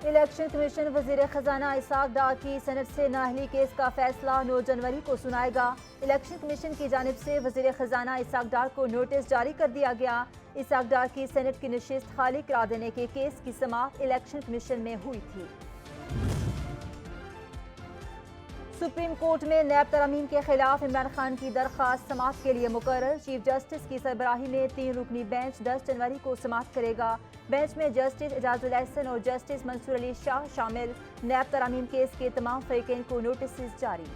Election commission वजीर खजाना Isaac डार की सेनेट से नाअहली केस का फैसला 9 जनवरी को सुनाएगा। इलेक्शन कमीशन की जानिब से वजीर खजाना इसाक डार को नोटिस जारी कर दिया गया। इसाक डार की सेनेट की नशिस्त खाली करा देने के केस की समाअत इलेक्शन कमीशन में हुई थी। सुप्रीम कोर्ट में नैब तरमीम के खिलाफ इमरान खान की दरख्वास्त समाअत के लिए मुकर्रर। चीफ जस्टिस की सरबराही में 3 रुकनी बेंच 10 जनवरी को समाअत करेगा। बेंच में जस्टिस एजाजुल एहसन और जस्टिस मंसूर अली शाह शामिल। नैब तरमीम केस के तमाम फरीकैन को नोटिस जारी।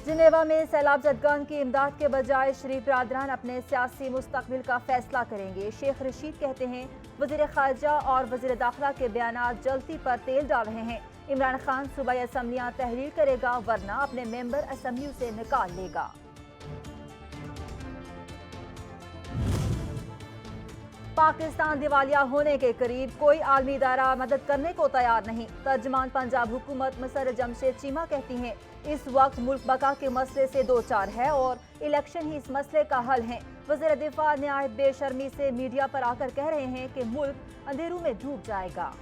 जिनेवा में सैलाब जदगान की इमदाद के बजाय शरीफ बरादरान अपने सियासी मुस्तकबिल का फैसला करेंगे। शेख रशीद कहते हैं वजीर खारजा और वजीर दाखिला के बयानात जलती पर तेल डाल रहे हैं। इमरान खान सूबाई असम्बलियां तहरीर करेगा वरना अपने मेंबर असम्बलियों से निकाल लेगा। पाकिस्तान दिवालिया होने के करीब, कोई आलमी इदारा मदद करने को तैयार नहीं। तर्जमान पंजाब हुकूमत मसर जमशेद चीमा कहती हैं इस वक्त मुल्क बका के मसले से दो चार है और इलेक्शन ही इस मसले का हल है। वज़ीर दिफा न्याय बेशर्मी से मीडिया पर आकर कह रहे हैं कि मुल्क अंधेरों में डूब जाएगा।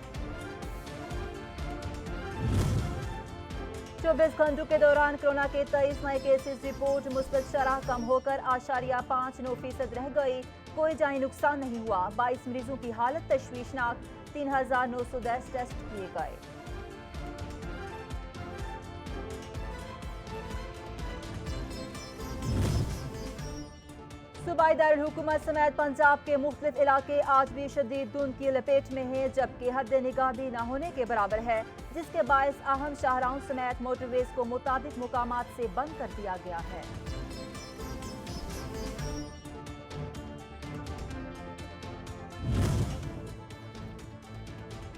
24 घंटों के दौरान कोरोना के 23 नए केसेस रिपोर्ट। मुस्बत शरह कम होकर 8.59% रह गई। कोई जानी नुकसान नहीं हुआ। 22 मरीजों की हालत तशवीशनाक। 3910 टेस्ट किए गए। सूबाई दारुल हुकूमत समेत पंजाब के मुख्तलिफ इलाके आज भी शदीद धुंध की लपेट में है, जबकि हद निगाह भी न होने के बराबर है, जिसके बायस अहम शाहराहों समेत मोटरवेज को मुताबिक मुकामात से बंद कर दिया गया है।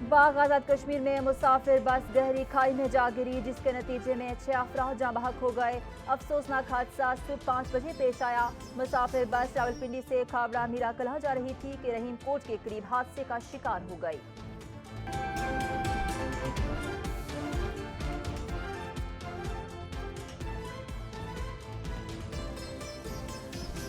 बाग आजाद कश्मीर में मुसाफिर बस गहरी खाई में जा गिरी, जिसके नतीजे में 6 अफराद जाँ बहक हो गए। अफसोसनाक हादसा सुबह 5 बजे पेश आया। मुसाफिर बस रावलपिंडी से खावड़ा मीरा कलां जा रही थी कि रहीम कोट के करीब हादसे का शिकार हो गई।